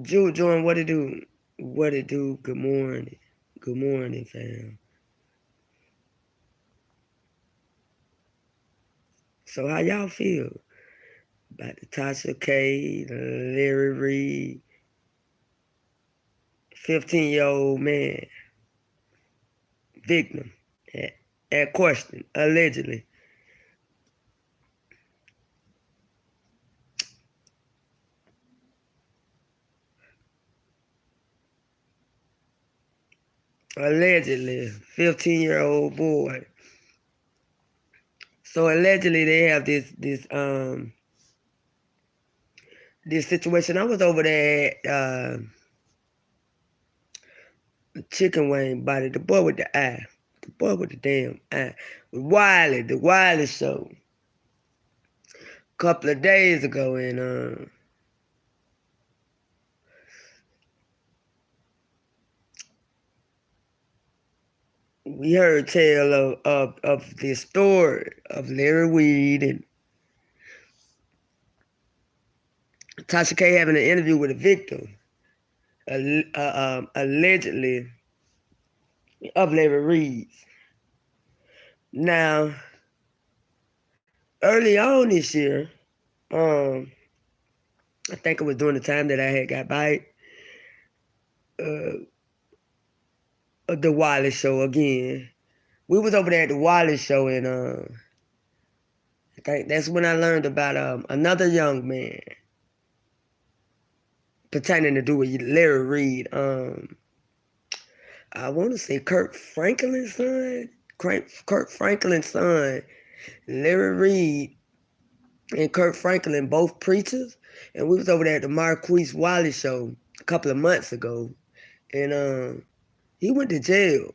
Jude Jordan, what it do? What it do? Good morning. Good morning, fam. So how y'all feel about the Tasha K, the Larry Reid, 15-year-old man, victim at question, allegedly? Allegedly, 15-year-old boy. So allegedly they have this situation. I was over there at Chicken Wing Body, the boy with the eye. The boy with the damn eye. Wiley, the Wiley show. A couple of days ago, and we heard tell of the story of Larry Weed and Tasha K having an interview with a victim, allegedly, of Larry Reid's. Now, early on this year, I think it was during the time that I had got by the Wiley show again. We was over there at the Wiley show, and I think that's when I learned about another young man pertaining to do with Larry Reid. I want to say Kurt Franklin's son. Kurt Franklin's son, Larry Reid, and Kurt Franklin, both preachers. And we was over there at the Marquise Wiley show a couple of months ago. And he went to jail.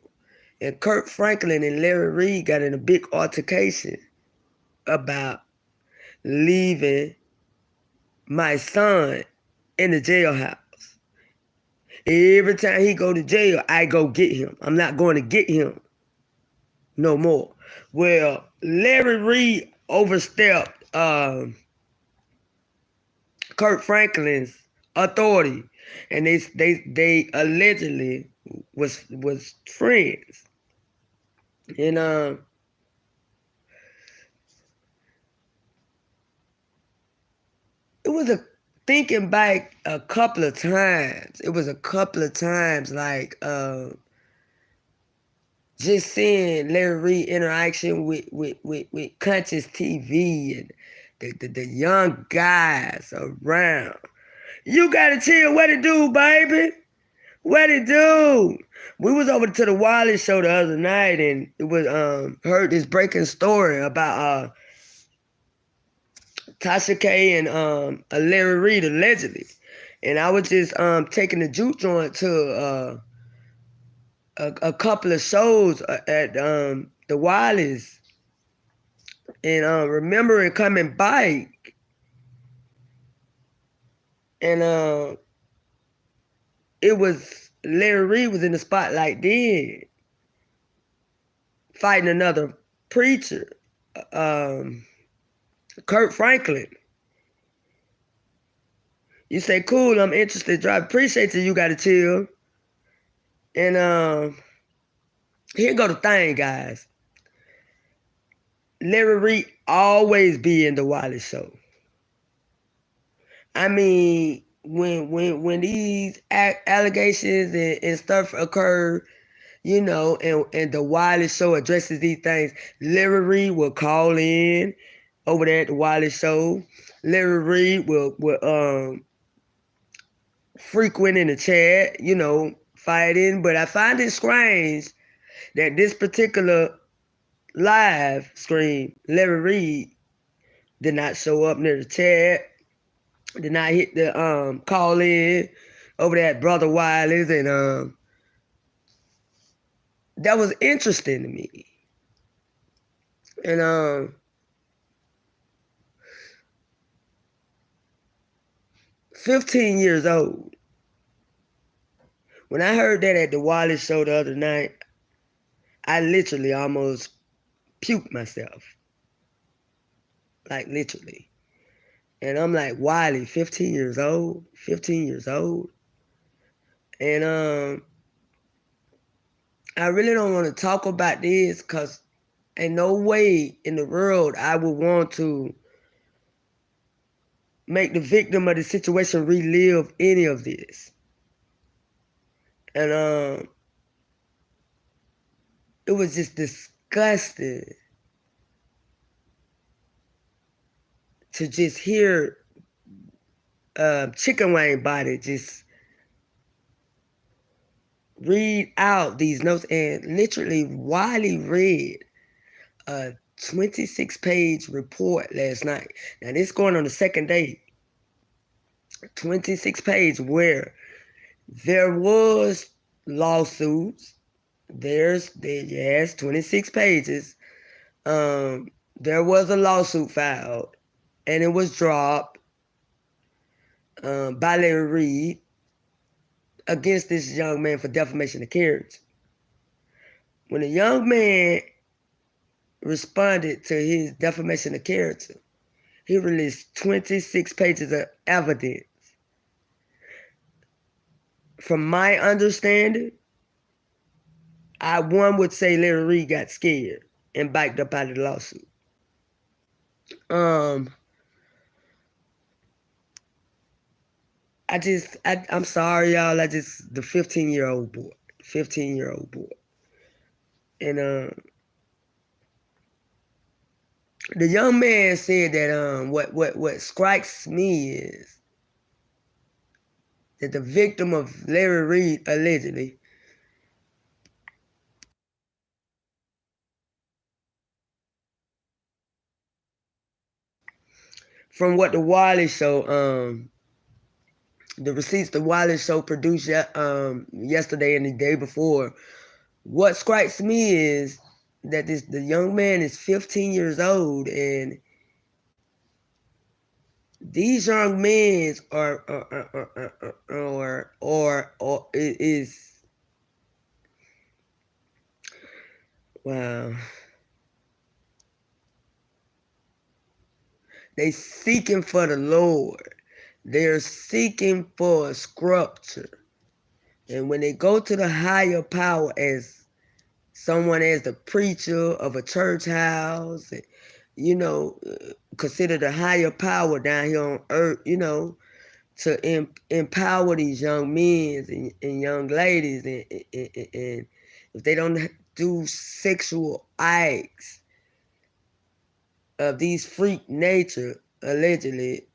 And Kurt Franklin and Larry Reid got in a big altercation about leaving my son in the jailhouse. Every time he go to jail, I go get him. I'm not going to get him no more. Well, Larry Reid overstepped Kurt Franklin's authority, and they allegedly was friends. And it was a thinking back a couple of times. It was a couple of times like just seeing Larry Reid interaction with Conscious TV and the young guys around. You gotta chill. What it do, baby? What it do? We was over to the Wiley show the other night, and it was heard this breaking story about Tasha K and Larry Reid allegedly. And I was just taking the juke joint to a couple of shows at the Wileys, and remembering coming back, and it was Larry Reid was in the spotlight then, fighting another preacher, Kurt Franklin. You say, cool, I'm interested. Drive, appreciate you got to chill. And here go the thing, guys. Larry Reid always be in the Wiley show. I mean, when these allegations and stuff occur, you know, and the Wiley show addresses these things, Larry Reid will call in over there at the Wiley show. Larry Reid will frequent in the chat, you know, fighting. But I find it strange that this particular live stream, Larry Reid did not show up near the chat, did not hit the call in over there at Brother Wiley's, and that was interesting to me. And 15 years old. When I heard that at the Wiley show the other night, I literally almost puked myself. Like literally. And I'm like, Wiley, 15 years old, 15 years old. And I really don't want to talk about this because ain't no way in the world I would want to make the victim of the situation relive any of this. And it was just disgusting to just hear Chicken Wing Body just read out these notes. And literally, Wiley read a 26-page report last night. Now, this going on the second day. 26 page where there was lawsuits. Yes, 26 pages. There was a lawsuit filed, and it was dropped by Larry Reid against this young man for defamation of character. When the young man responded to his defamation of character, he released 26 pages of evidence. From my understanding, one would say Larry Reid got scared and backed up out of the lawsuit. I'm sorry, y'all. The 15-year-old boy, 15-year-old boy. And the young man said that what strikes me is that the victim of Larry Reid allegedly from what the Wiley show, the receipts the Wiley show produced yesterday and the day before, what strikes me is that the young man is 15 years old, and these young men is wow. They seeking for the Lord. They're seeking for a scripture. And when they go to the higher power as someone as the preacher of a church house, consider the higher power down here on earth, to empower these young men and young ladies. And if they don't do sexual acts of these freak nature, allegedly,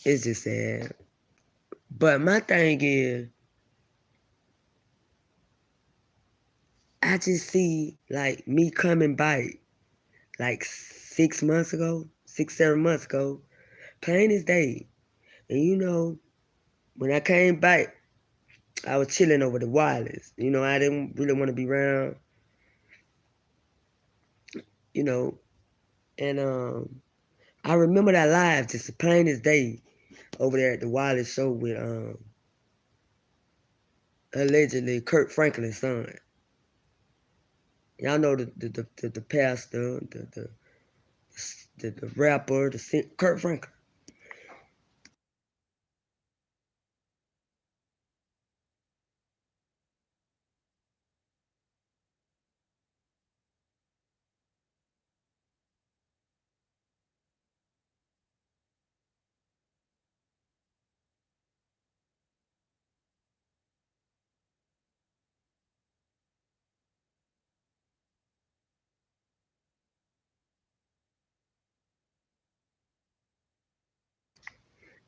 it's just sad. But my thing is, I just see like me coming back like 7 months ago, plain as day. And when I came back, I was chilling over the Wileys. I didn't really want to be around, and I remember that live just as plain as day over there at the Wiley show with allegedly Kurt Franklin's son. Y'all know the pastor, the rapper, Kurt Franklin.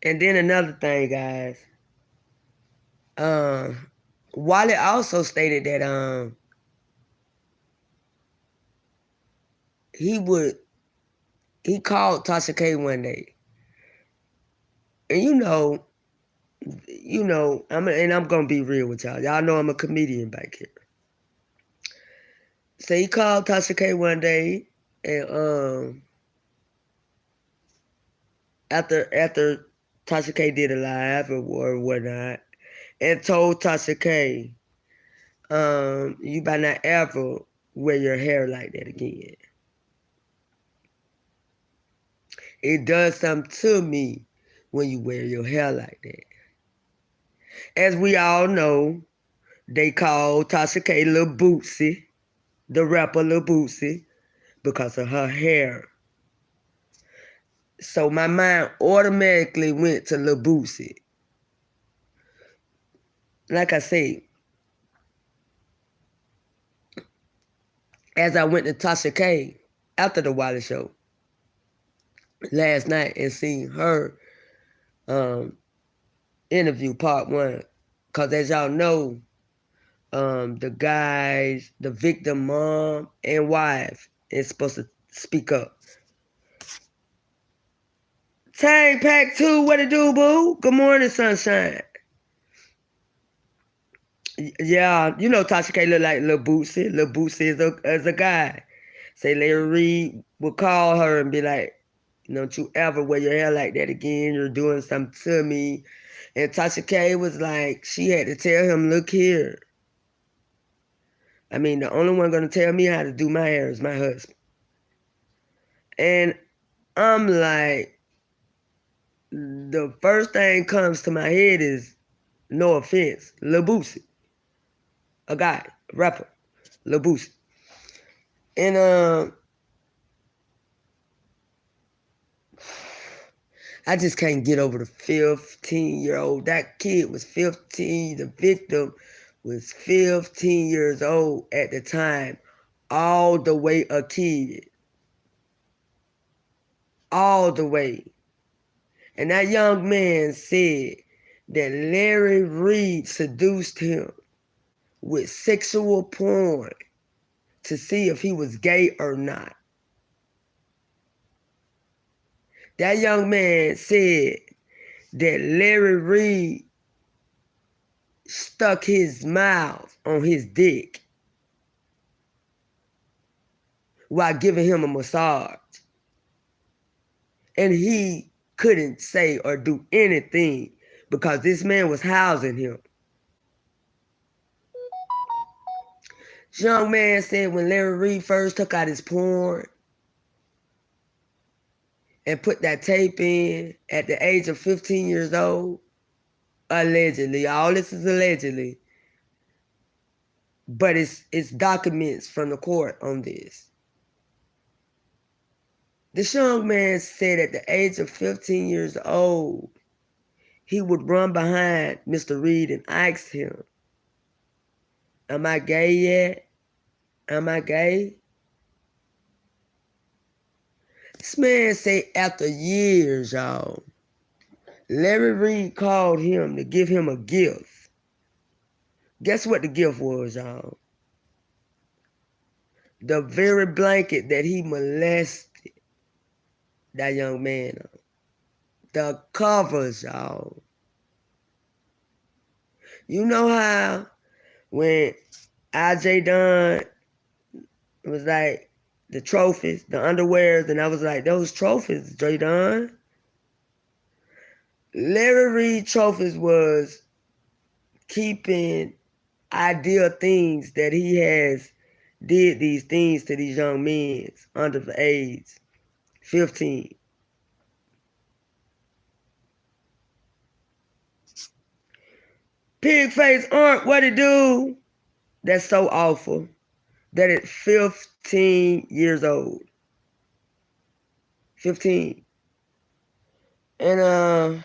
And then another thing, guys. Wiley also stated that he called Tasha K one day. And I'm gonna be real with y'all. Y'all know I'm a comedian back here. So he called Tasha K one day, and after Tasha K did a live or whatnot, and told Tasha K, you better not ever wear your hair like that again. It does something to me when you wear your hair like that. As we all know, they call Tasha K Lil Bootsy, the rapper Lil Bootsy, because of her hair. So my mind automatically went to Lil Bootsy. Like I said, as I went to Tasha K after the Wiley show last night and seen her interview part 1, because as y'all know, the guys, the victim mom and wife is supposed to speak up. Tang Pack 2, what it do, boo? Good morning, sunshine. Yeah, you know Tasha K look like Lil Bootsy. Lil Bootsy is a guy. Say Larry Reid would call her and be like, don't you ever wear your hair like that again. You're doing something to me. And Tasha K was like, she had to tell him, look here. I mean, the only one going to tell me how to do my hair is my husband. And I'm like, the first thing comes to my head is, no offense, Lil Bootsy. A guy, a rapper, Lil Bootsy. And I just can't get over the 15-year-old. That kid was 15. The victim was 15 years old at the time. All the way a kid. All the way. And that young man said that Larry Reid seduced him with sexual porn to see if he was gay or not. That young man said that Larry Reid stuck his mouth on his dick while giving him a massage. And he couldn't say or do anything because this man was housing him. This young man said when Larry Reid first took out his porn and put that tape in at the age of 15 years old, allegedly, all this is allegedly, but it's documents from the court on this. This young man said at the age of 15 years old, he would run behind Mr. Reid and ask him, am I gay yet? Am I gay? This man said after years, y'all, Larry Reid called him to give him a gift. Guess what the gift was, y'all? The very blanket that he molested that young man on. The covers, y'all. You know how when IJ Dunn was like the trophies, the underwears, and I was like, those trophies, J Dunn? Larry Reid trophies was keeping ideal things that he has did these things to these young men under the age 15. Pig face aunt, what it do? That's so awful. That at 15 years old. 15. And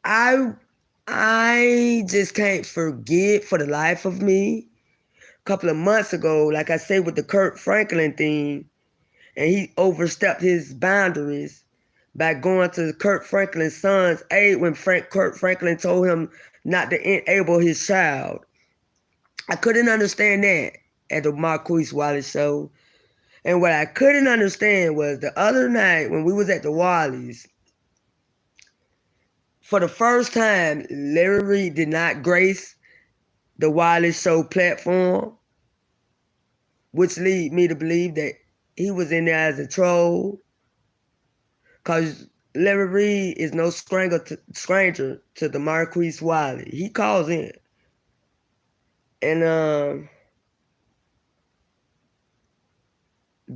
I just can't forget for the life of me. A couple of months ago, like I said with the Kurt Franklin thing, and he overstepped his boundaries by going to Kurt Franklin's son's aid when Kurt Franklin told him not to enable his child. I couldn't understand that at the Marquise Wiley show. And what I couldn't understand was the other night when we was at the Wileys, for the first time, Larry Reid did not grace the Wiley show platform, which lead me to believe that he was in there as a troll. Because Larry Reid is no stranger to the Marquise Wiley. He calls in. And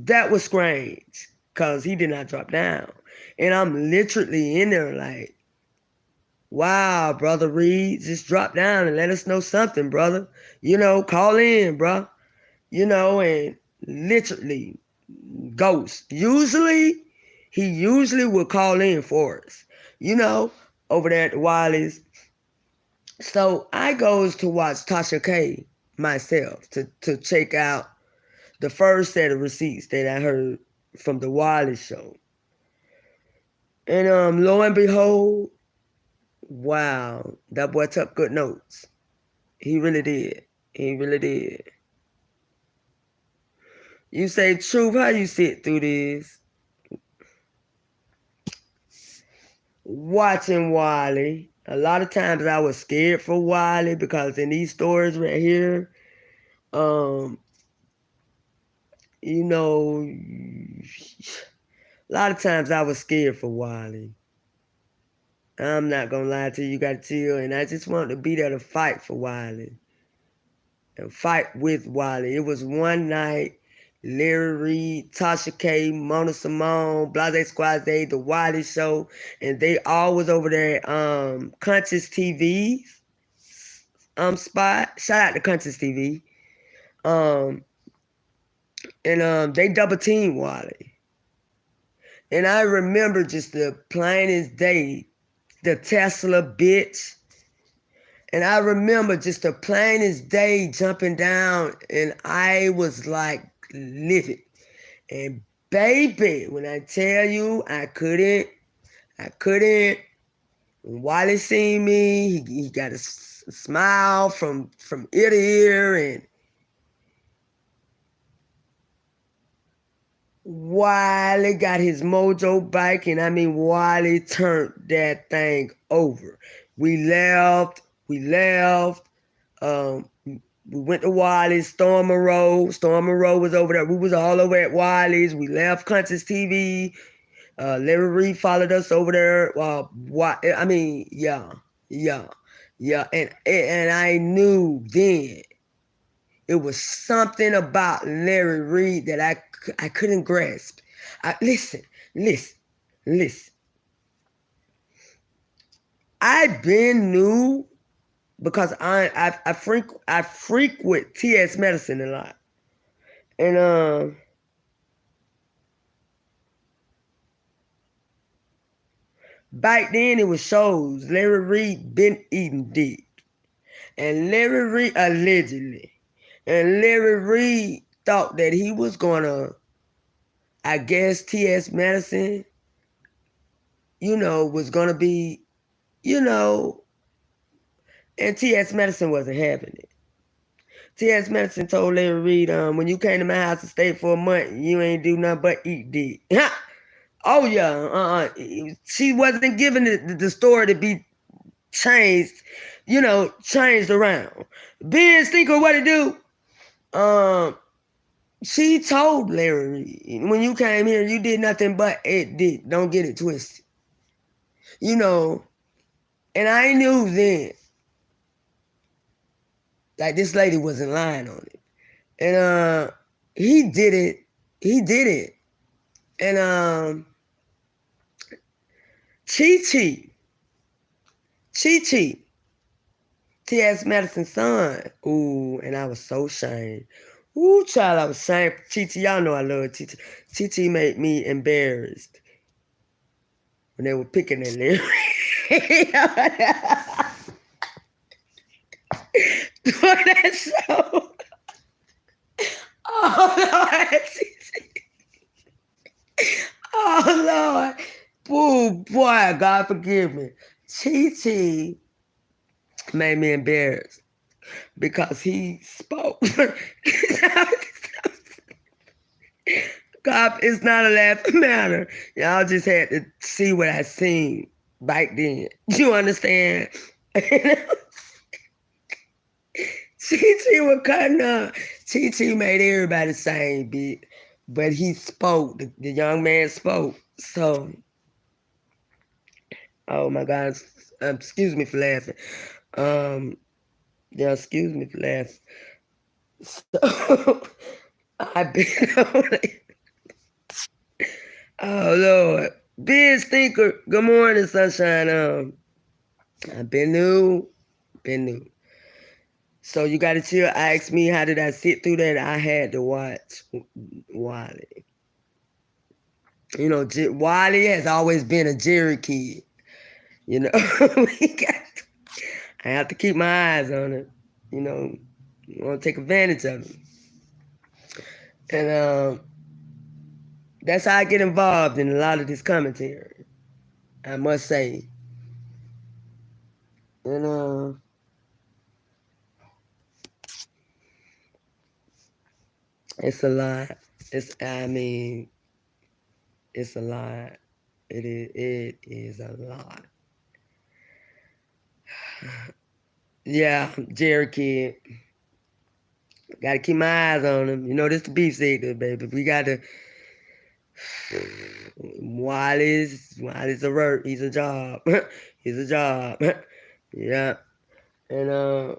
That was strange because he did not drop down. And I'm literally in there like, wow, brother Reed, just drop down and let us know something, brother. Call in, bro. And literally, ghost. He usually would call in for us, over there at the Wiley's. So I goes to watch Tasha K myself to check out the first set of receipts that I heard from the Wiley show. And lo and behold, wow, that boy took good notes. He really did. He really did. You say, Truth, how you sit through this? Watching Wiley. A lot of times I was scared for Wiley because in these stories right here, a lot of times I was scared for Wiley. I'm not going to lie to you, you got to chill. And I just wanted to be there to fight for Wiley. And fight with Wiley. It was one night, Larry Reed, Tasha K, Mona Simone, Blase Squaze, the Wiley Show, and they all was over there at Conscious TV's spot. Shout out to Conscious TV. And they double teamed Wiley. And I remember just the plainest day, the Tesla bitch. And I remember just the plainest day jumping down, and I was like livid. And baby, when I tell you I couldn't. When Wiley seen me, he got a smile from ear to ear, and Wiley got his mojo bike, and I mean Wiley turned that thing over. We left. We went to Wiley's, Stormer Road. Stormer Road was over there. We was all over at Wiley's. We left Conscious TV. Larry Reed followed us over there. Yeah. And I knew then it was something about Larry Reed that I couldn't grasp. Listen. I been knew because I frequent TS Medicine a lot. And back then it was shows. Larry Reed been eating dick. And Larry Reed allegedly. And Larry Reed thought that he was gonna, I guess TS Medicine, was gonna be, and T.S. Medicine wasn't having it. T.S. Medicine told Larry Reed, when you came to my house to stay for a month, you ain't do nothing but eat dick. Oh, yeah. She wasn't giving the story to be changed, changed around. Ben Stinker, what it do? She told Larry Reed, when you came here, you did nothing but eat dick. Don't get it twisted. And I knew then, like this lady wasn't lying on it. And he did it. And Chi-Chi, T.S. Madison's son. Ooh, and I was so ashamed. Ooh, child, I was ashamed. Chi-Chi, y'all know I love Chi-Chi. Chi-Chi made me embarrassed when they were picking that Larry. Doing that show. Oh, Lord. Oh, Lord. Boo, boy, God forgive me. Chi-Chi made me embarrassed because he spoke. God, it's not a laughing matter. Y'all just had to see what I seen back then. You understand? Chi-Chi was cutting up. Chi-Chi made everybody sing, bitch. But he spoke. The young man spoke. So, oh my God. Excuse me for laughing. Yeah, excuse me for laughing. So, I've been on it. Oh Lord. Big Stinker. Good morning, sunshine. I've been new. So you gotta chill. Ask me how did I sit through that? I had to watch Wiley. You know, Wiley has always been a Jerry kid. You know, I have to keep my eyes on it. You know, you want to take advantage of it. And that's how I get involved in a lot of this commentary, I must say. And it's a lot. It's a lot. It is a lot. Yeah, Jerry kid. Gotta keep my eyes on him. You know, this the beef sector, baby. We gotta Wiley's a work. He's a job. He's a job. Yeah. And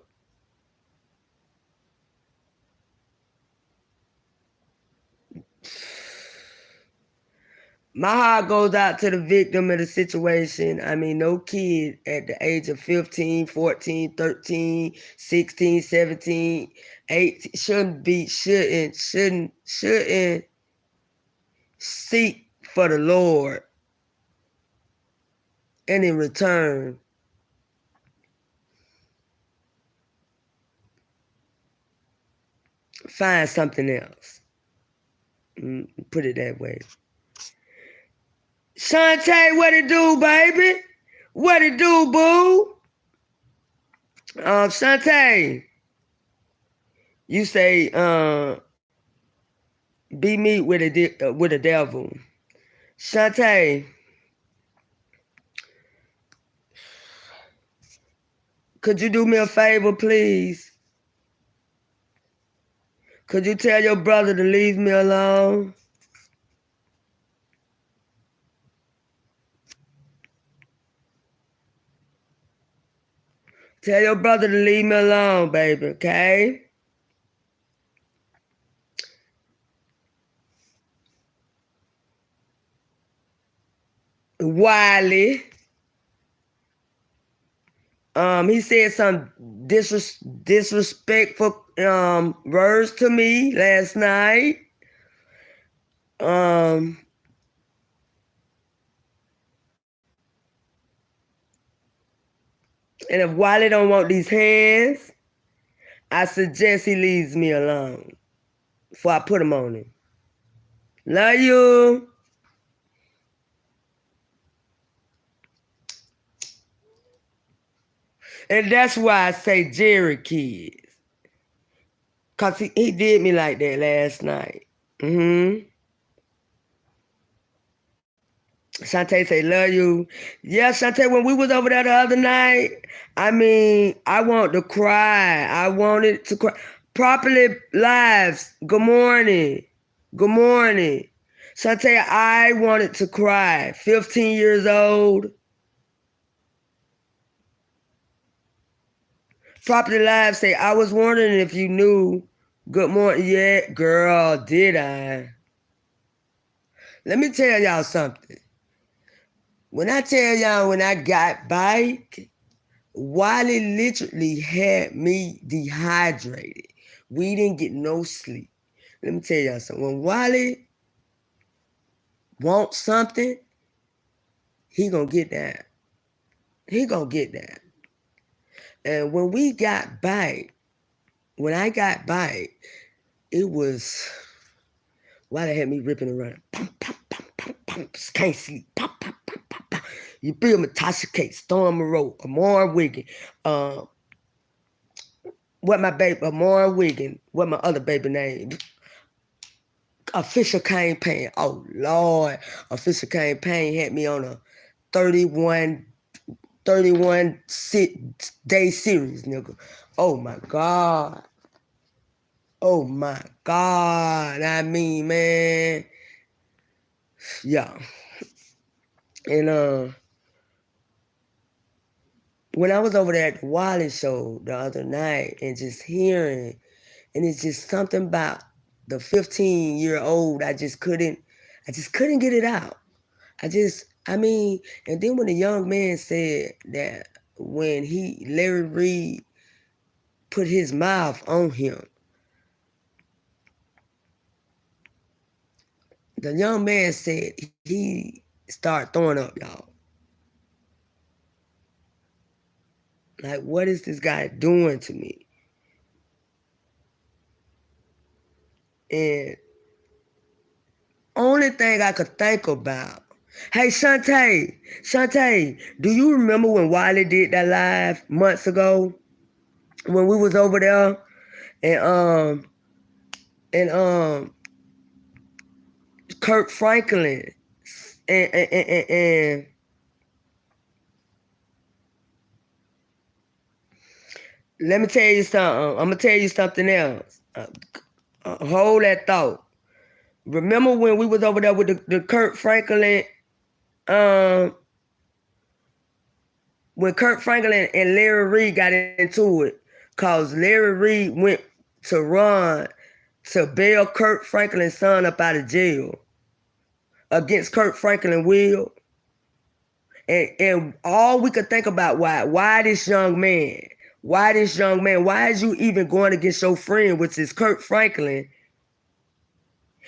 my heart goes out to the victim of the situation. I mean, no kid at the age of 15, 14, 13, 16, 17, 18 shouldn't seek for the Lord and in return find something else. Put it that way. Shantae, what it do, baby? What it do, boo? Shantae, you say, be meat with a devil. Shantae, could you do me a favor, please? Could you tell your brother to leave me alone? Tell your brother to leave me alone, baby, okay? Wiley. He said some disrespectful words to me last night. And if Wiley don't want these hands, I suggest he leaves me alone before I put them on him. Love you. And that's why I say Jerry kids. Because he did me like that last night. Shantae say, love you. Yeah, Shantae, when we was over there the other night, I mean, I want to cry. I wanted to cry. Properly lives. Good morning. Good morning. Shantae, I wanted to cry. 15 years old. Property Live say, I was wondering if you knew. Good morning. Yeah, girl, did I? Let me tell y'all something. When I tell y'all when I got bike, Wiley literally had me dehydrated. We didn't get no sleep. Let me tell y'all something. When Wiley wants something, he gonna get that. He gonna get that. And when we got bike, when I got bike, it was Wiley had me ripping and running. Pum, pum, pum, pum, pum. Can't sleep. Pum, pum, pum, pum, pum. You feel me? Tasha Kate, Storm Monroe, Amar Wiggin, what my other baby name? Official Campaign. Oh Lord. Official Campaign had me on a 31 day series, nigga. Oh my God. Oh my God. I mean, man. Yeah. And when I was over there at the Wiley show the other night and just hearing, and it's just something about the 15-year-old, I I just couldn't get it out. And then when the young man said that when Larry Reid put his mouth on him, the young man said he started throwing up, y'all. Like, what is this guy doing to me? And only thing I could think about, hey, Shantae, do you remember when Wiley did that live months ago when we was over there and Kirk Franklin and let me tell you something. I'm gonna tell you something else. Hold that thought. Remember when we was over there with the Kirk Franklin, when Kirk Franklin and Larry Reid got into it, cause Larry Reid went to run to bail Kirk Franklin's son up out of jail against Kirk Franklin will. And all we could think about why this young man, why is you even going against your friend, which is Kirk Franklin?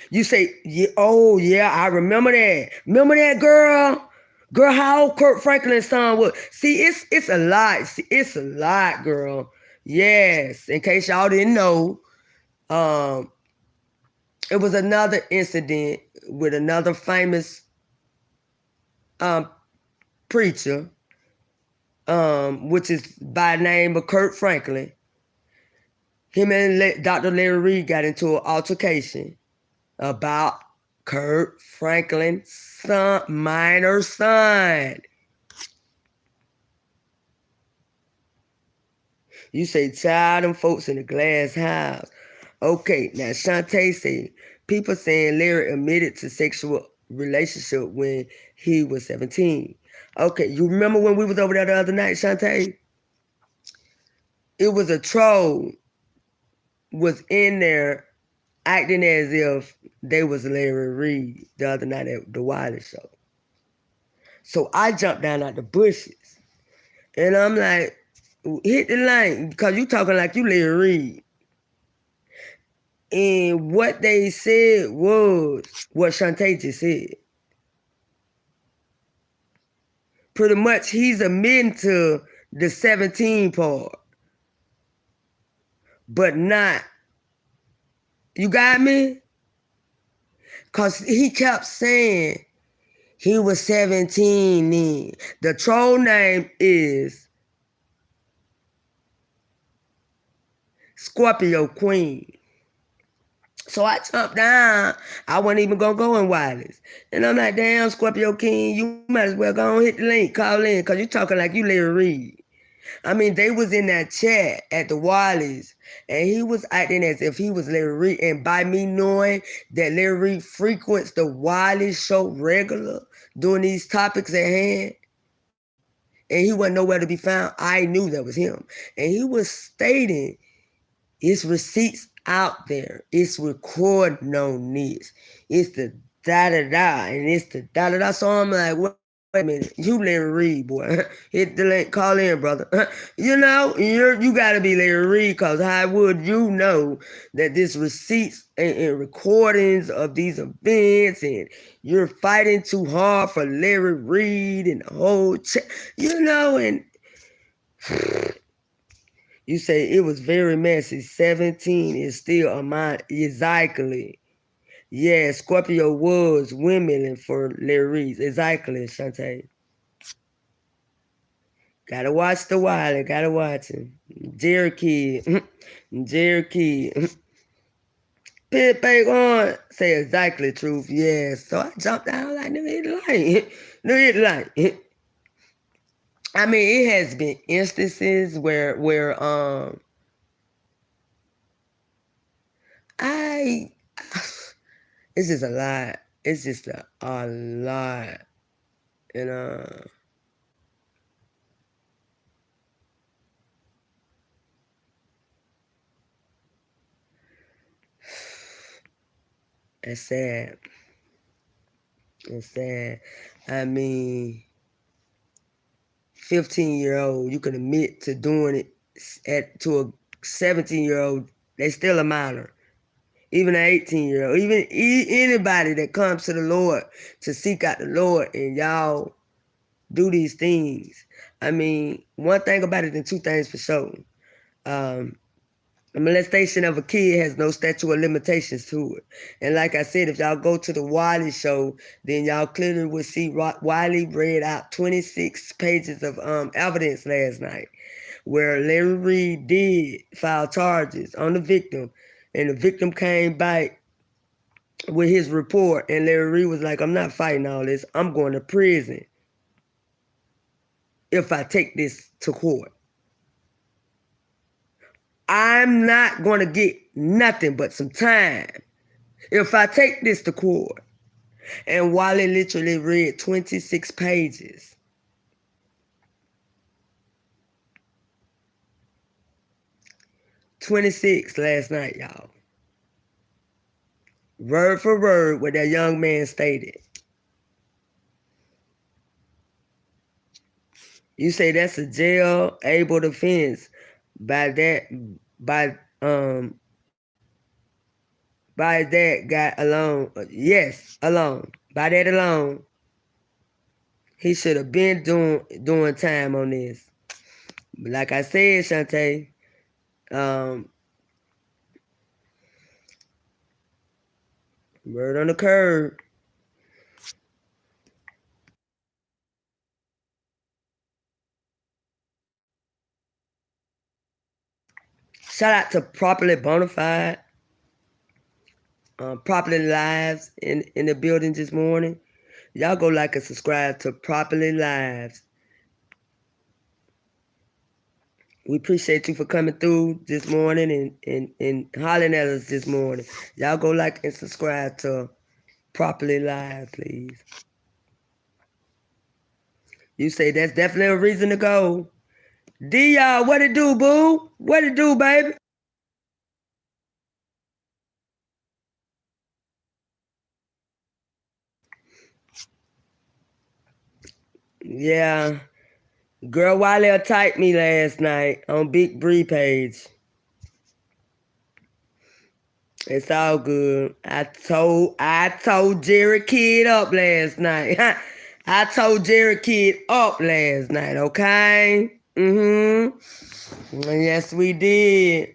You say, yeah, oh yeah, I remember that. Remember that, girl? Girl, how old Kirk Franklin's son was? See, it's a lot. See, it's a lot, girl. Yes. In case y'all didn't know, it was another incident with another famous preacher, which is by name of Kirk Franklin. Him and Dr. Larry Reid got into an altercation about Kirk Franklin's son, minor son. You say, child, them folks in the glass house. Okay, now Shantae say, people saying Larry admitted to sexual relationship when he was 17. Okay, you remember when we was over there the other night, Shantae? It was a troll was in there acting as if they was Larry Reid the other night at the Wiley show. So I jumped down out the bushes. And I'm like, hit the line, because you talking like you Larry Reid. And what they said was what Shantae just said. Pretty much he's admitting to the 17 part. But not, you got me? Because he kept saying he was 17 then. The troll name is Scorpio Queen. So I jumped down. I wasn't even going to go in Wiley's. And I'm like, damn, Scorpio King, you might as well go on hit the link, call in, because you talking like you Larry Reid. I mean, they was in that chat at the Wiley's, and he was acting as if he was Larry Reid. And by me knowing that Larry Reid frequents the Wiley show regular, doing these topics at hand, and he wasn't nowhere to be found, I knew that was him. And he was stating it's receipts out there. It's recording on this. It's the da-da-da, and it's the da-da-da. So I'm like, wait a minute. You Larry Reid, boy. Hit the link. Call in, brother. You know, you got to be Larry Reid, because how would you know that this receipts and recordings of these events, and you're fighting too hard for Larry Reid and the whole you know, and you say it was very messy. 17 is still a mind. Exactly. Yeah, Scorpio was women for Larry Reid. Exactly, Shantae. Gotta watch the Wiley. Gotta watch him. Jerry Kid. Jerry Kid. Pit back on. Say exactly truth. Yeah. So I jumped down like, nigga, hit the light. Nigga, hit the light. I mean, it has been instances where it's just a lot. It's just a lot. And it's sad. It's sad. I mean, 15-year-old, you can admit to doing it to a 17-year-old, they still a minor. Even an 18-year-old, even anybody that comes to the Lord to seek out the Lord, and y'all do these things. I mean, one thing about it and two things for sure. A molestation of a kid has no statute of limitations to it. And like I said, if y'all go to the Wiley show, then y'all clearly will see Wiley read out 26 pages of evidence last night where Larry Reid did file charges on the victim, and the victim came back with his report, and Larry Reid was like, I'm not fighting all this. I'm going to prison if I take this to court. I'm not going to get nothing but some time if I take this to court. And Wiley literally read 26 pages. "26 last night, y'all. Word for word what that young man stated. You say that's a jail-able offense by that guy alone. Yes, alone. By that alone, he should have been doing time on this. But like I said, Shantae, word on the curb. Shout out to Properly Bonafide, Properly Lives in the building this morning. Y'all go like and subscribe to Properly Lives. We appreciate you for coming through this morning and hollering at us this morning. Y'all go like and subscribe to Properly Live, please. You say that's definitely a reason to go. D, y'all, what it do, boo? What it do, baby? Yeah. Girl Wiley typed me last night on Big Bree page. It's all good. I told Jerry Kid up last night. I told Jerry Kid up last night, okay? Yes, we did.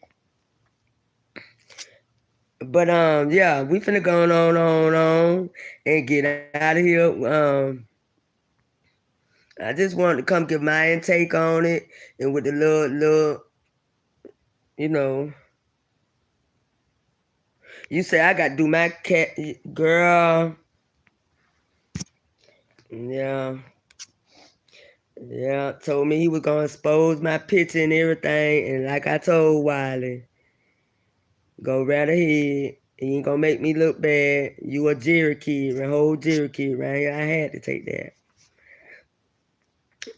But yeah, we finna go on and get out of here. I just wanted to come give my intake on it, and with the little, you know. You say I got to do my cat, girl. Yeah. Yeah, told me he was going to expose my picture and everything. And like I told Wiley, go right ahead. He ain't going to make me look bad. You a Jerry kid, a whole Jerry kid right here. I had to take that.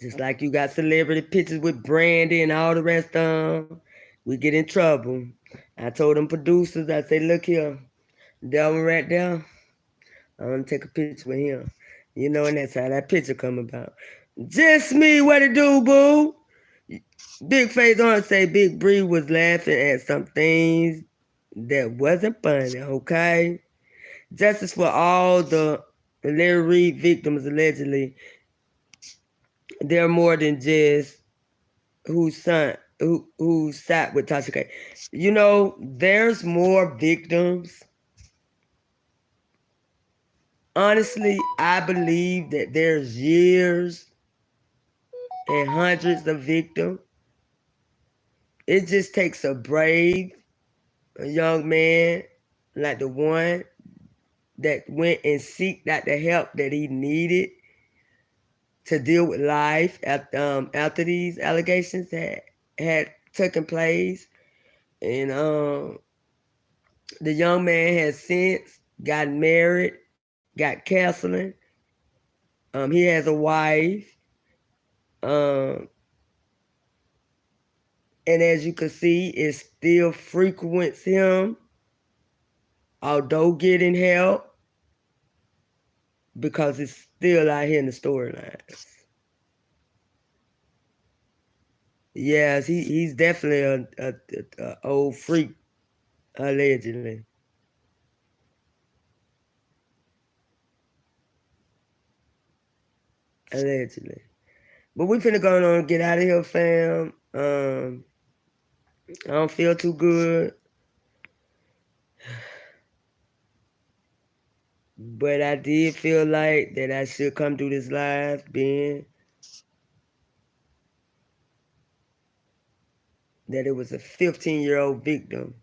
Just like you got celebrity pictures with Brandy and all the rest of them, we get in trouble. I told them producers, I say, look here, that one right there, I want to take a picture with him. You know, and that's how that picture come about. Just me, what it do, boo? Big Face on say Big Bree was laughing at some things that wasn't funny, okay? Justice for all the Larry Reid victims, allegedly. They're more than just who sat with Tasha K. You know, there's more victims. Honestly, I believe that there's years and hundreds of victims. It just takes a brave, a young man like the one that went and seeked out the help that he needed to deal with life after these allegations had taken place. And the young man has since gotten married, got counseling. He has a wife. And as you can see, it still frequents him, although getting help. because it's still out here in the storylines. Yes, he's definitely a old freak, allegedly. Allegedly. But we finna go on and get out of here, fam. I don't feel too good. But I did feel like that I should come do this live, being that it was a 15-year-old victim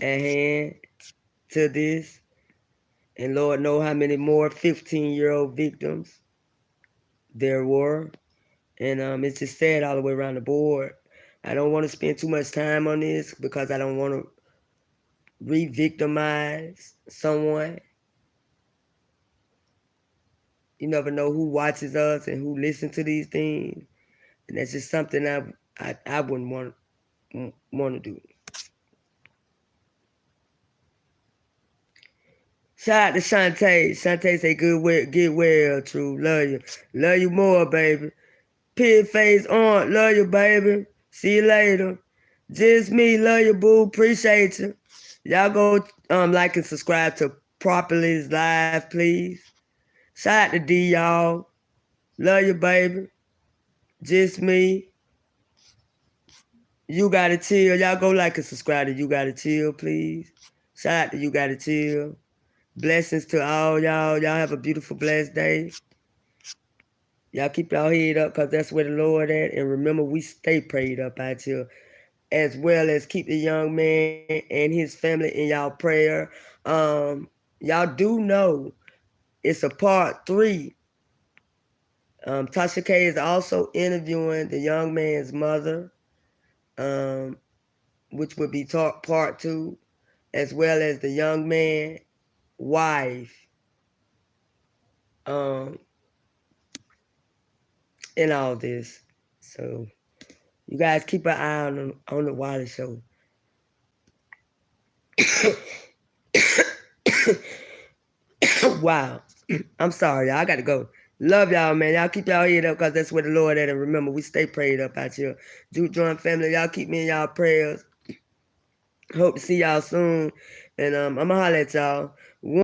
at hand to this. And Lord know how many more 15-year-old victims there were. And it's just sad all the way around the board. I don't want to spend too much time on this because I don't want to re-victimize someone. You never know who watches us and who listens to these things. And that's just something I wouldn't want to do. Shout out to Shantae. Shantae say get well, true. Love you. Love you more, baby. Pig face on. Love you, baby. See you later. Just me. Love you, boo. Appreciate you. Y'all go like and subscribe to Properly's Live, please. Shout out to D, y'all. Love you, baby. Just me. You Gotta Chill. Y'all go like and subscribe to You Gotta Chill, please. Shout out to You Gotta Chill. Blessings to all y'all. Y'all have a beautiful, blessed day. Y'all keep y'all head up because that's where the Lord at. And remember, we stay prayed up out here. As well as keep the young man and his family in y'all prayer. Y'all do know it's a part 3. Tasha K is also interviewing the young man's mother, which would be part 2, as well as the young man's wife. In all this. So you guys keep an eye on the Wiley show. Wow. I'm sorry, y'all. I got to go. Love y'all, man. Y'all keep y'all head up because that's where the Lord at. And remember, we stay prayed up out here. Juke Joint family, y'all keep me in y'all prayers. Hope to see y'all soon. And I'm going to holler at y'all.